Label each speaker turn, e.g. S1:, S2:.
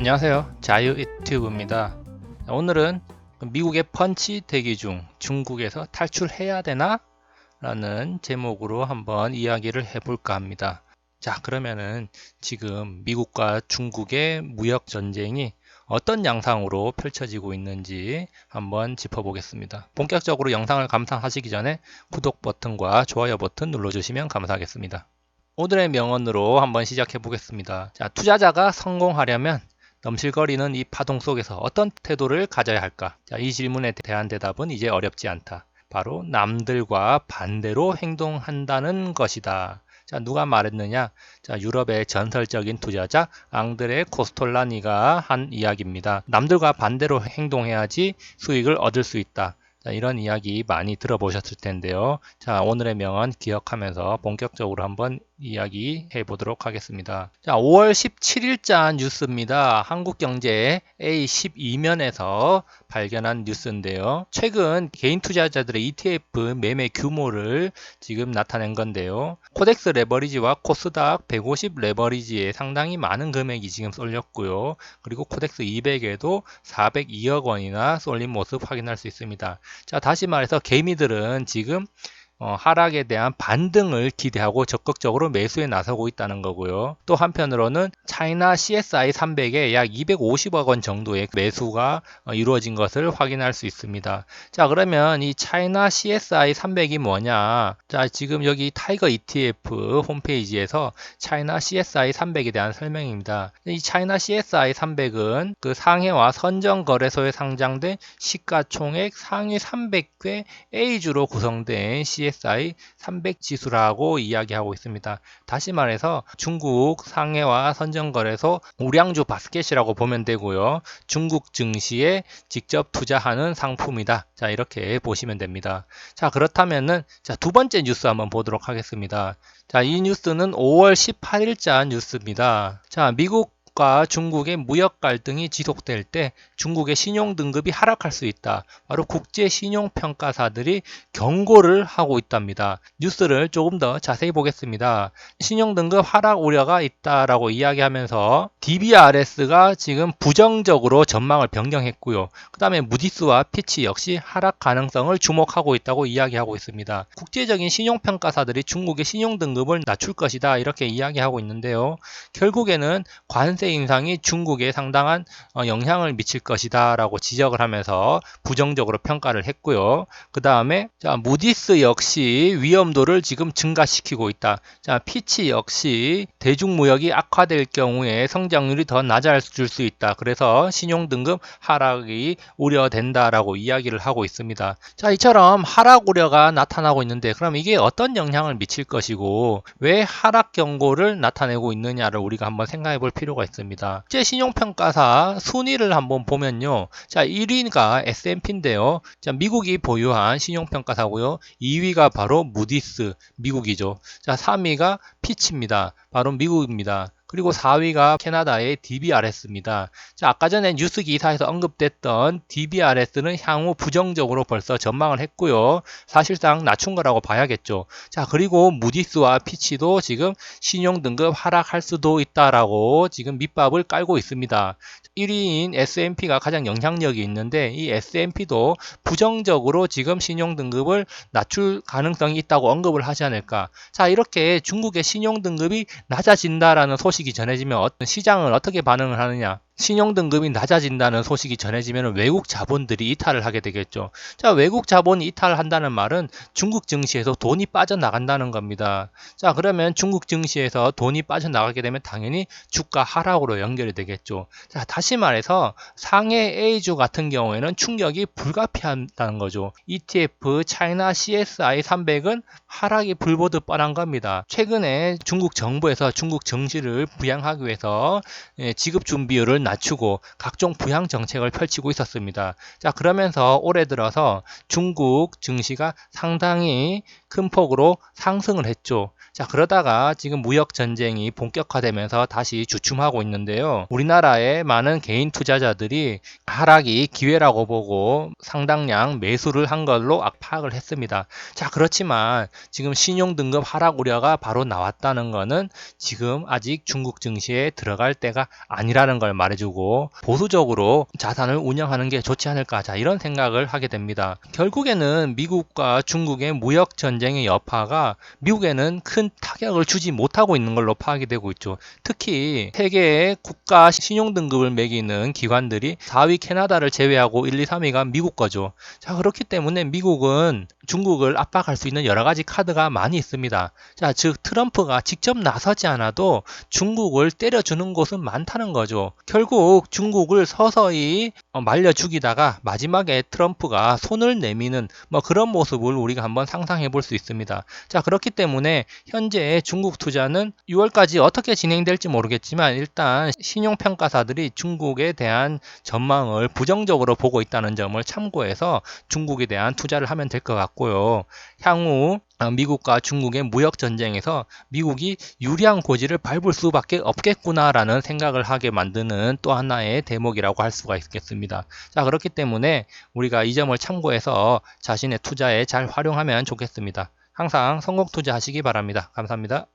S1: 안녕하세요, 자유 유튜브입니다. 오늘은 미국의 펀치 대기 중 중국에서 탈출해야 되나? 라는 제목으로 한번 이야기를 해볼까 합니다. 자, 그러면은 지금 미국과 중국의 무역 전쟁이 어떤 양상으로 펼쳐지고 있는지 한번 짚어보겠습니다. 본격적으로 영상을 감상하시기 전에 구독 버튼과 좋아요 버튼 눌러주시면 감사하겠습니다. 오늘의 명언으로 한번 시작해 보겠습니다. 자, 투자자가 성공하려면 넘실거리는 이 파동 속에서 어떤 태도를 가져야 할까? 자, 이 질문에 대한 대답은 이제 어렵지 않다. 바로 남들과 반대로 행동한다는 것이다. 자, 누가 말했느냐? 자, 유럽의 전설적인 투자자 앙드레 코스톨라니가 한 이야기입니다. 남들과 반대로 행동해야지 수익을 얻을 수 있다. 자, 이런 이야기 많이 들어보셨을 텐데요. 자, 오늘의 명언 기억하면서 본격적으로 한번 이야기해 보도록 하겠습니다. 자, 5월 17일자 뉴스입니다. 한국경제 A12면에서 발견한 뉴스인데요. 최근 개인 투자자들의 ETF 매매 규모를 지금 나타낸 건데요. 코덱스 레버리지와 코스닥 150 레버리지에 상당히 많은 금액이 지금 쏠렸고요. 그리고 코덱스 200에도 402억 원이나 쏠린 모습 확인할 수 있습니다. 자, 다시 말해서 개미들은 지금 하락에 대한 반등을 기대하고 적극적으로 매수에 나서고 있다는 거고요. 또 한편으로는 차이나 CSI 300에 약 250억 원 정도의 매수가 이루어진 것을 확인할 수 있습니다. 자, 그러면 이 차이나 CSI 300이 뭐냐? 자, 지금 여기 타이거 ETF 홈페이지에서 차이나 CSI 300에 대한 설명입니다. 이 차이나 CSI 300은 그 상해와 선정거래소에 상장된 시가총액 상위 300개 A주로 구성된 CSI 300 지수라고 이야기하고 있습니다. 다시 말해서 중국 상해와 선정거래소 우량주 바스켓이라고 보면 되고요. 중국 증시에 직접 투자하는 상품이다. 자, 이렇게 보시면 됩니다. 자, 그렇다면은 두 번째 뉴스 한번 보도록 하겠습니다. 자, 이 뉴스는 5월 18일자 뉴스입니다. 자, 미국 과 중국의 무역 갈등이 지속될 때 중국의 신용 등급이 하락할 수 있다. 바로 국제 신용 평가사들이 경고를 하고 있답니다. 뉴스를 조금 더 자세히 보겠습니다. 신용 등급 하락 우려가 있다라고 이야기하면서 DBRS가 지금 부정적으로 전망을 변경했고요. 그 다음에 무디스와 피치 역시 하락 가능성을 주목하고 있다고 이야기하고 있습니다. 국제적인 신용 평가사들이 중국의 신용 등급을 낮출 것이다 이렇게 이야기하고 있는데요. 결국에는 관세 인상이 중국에 상당한 영향을 미칠 것이다 라고 지적을 하면서 부정적으로 평가를 했고요. 그 다음에 무디스 역시 위험도를 지금 증가시키고 있다. 자, 피치 역시 대중무역이 악화될 경우에 성장률이 더 낮아질 수 있다. 그래서 신용등급 하락이 우려된다라고 이야기를 하고 있습니다. 자, 이처럼 하락 우려가 나타나고 있는데 그럼 이게 어떤 영향을 미칠 것이고 왜 하락 경고를 나타내고 있느냐를 우리가 한번 생각해 볼 필요가 있습니다. 국제 신용평가사 순위를 한번 보면요. 자, 1위가 S&P인데요. 자, 미국이 보유한 신용평가사고요. 2위가 바로 무디스, 미국이죠. 자, 3위가 피치입니다. 바로 미국입니다. 그리고 4위가 캐나다의 DBRS입니다. 자, 아까 전에 뉴스 기사에서 언급됐던 DBRS는 향후 부정적으로 벌써 전망을 했고요. 사실상 낮춘 거라고 봐야겠죠. 자, 그리고 무디스와 피치도 지금 신용 등급 하락할 수도 있다라고 지금 밑밥을 깔고 있습니다. 1위인 S&P가 가장 영향력이 있는데 이 S&P도 부정적으로 지금 신용 등급을 낮출 가능성이 있다고 언급을 하지 않을까. 자, 이렇게 중국의 신용 등급이 낮아진다라는 소식이 전해지면 시장은 어떻게 반응을 하느냐? 신용 등급이 낮아진다는 소식이 전해지면 외국 자본들이 이탈을 하게 되겠죠. 자, 외국 자본이 이탈한다는 말은 중국 증시에서 돈이 빠져나간다는 겁니다. 자, 그러면 중국 증시에서 돈이 빠져나가게 되면 당연히 주가 하락으로 연결이 되겠죠. 자, 다시 말해서 상해 A주 같은 경우에는 충격이 불가피하다는 거죠. ETF 차이나 CSI 300은 하락이 불보듯 뻔한 겁니다. 최근에 중국 정부에서 중국 증시를 부양하기 위해서 지급 준비율을 낮추고 각종 부양 정책을 펼치고 있었습니다. 자, 그러면서 올해 들어서 중국 증시가 상당히 큰 폭으로 상승을 했죠. 자, 그러다가 지금 무역 전쟁이 본격화되면서 다시 주춤하고 있는데요. 우리나라의 많은 개인 투자자들이 하락이 기회라고 보고 상당량 매수를 한 걸로 파악을 했습니다. 자, 그렇지만 지금 신용등급 하락 우려가 바로 나왔다는 것은 지금 아직 중국 증시에 들어갈 때가 아니라는 걸 말해주고 보수적으로 자산을 운영하는 게 좋지 않을까, 자, 이런 생각을 하게 됩니다. 결국에는 미국과 중국의 무역 전쟁의 여파가 미국에는 큰 타격을 주지 못하고 있는 걸로 파악이 되고 있죠. 특히 세계의 국가 신용등급을 매기는 기관들이 4위 캐나다를 제외하고 1, 2, 3위가 미국 거죠. 자, 그렇기 때문에 미국은 중국을 압박할 수 있는 여러 가지 카드가 많이 있습니다. 자, 즉 트럼프가 직접 나서지 않아도 중국을 때려주는 곳은 많다는 거죠. 결국 중국을 서서히 말려 죽이다가 마지막에 트럼프가 손을 내미는 그런 모습을 우리가 한번 상상해 볼 수 있습니다. 자, 그렇기 때문에 현재 중국 투자는 6월까지 어떻게 진행될지 모르겠지만 일단 신용평가사들이 중국에 대한 전망을 부정적으로 보고 있다는 점을 참고해서 중국에 대한 투자를 하면 될 것 같고요. 향후 미국과 중국의 무역 전쟁에서 미국이 유리한 고지를 밟을 수밖에 없겠구나라는 생각을 하게 만드는 또 하나의 대목이라고 할 수가 있겠습니다. 자, 그렇기 때문에 우리가 이 점을 참고해서 자신의 투자에 잘 활용하면 좋겠습니다. 항상 성공 투자하시기 바랍니다. 감사합니다.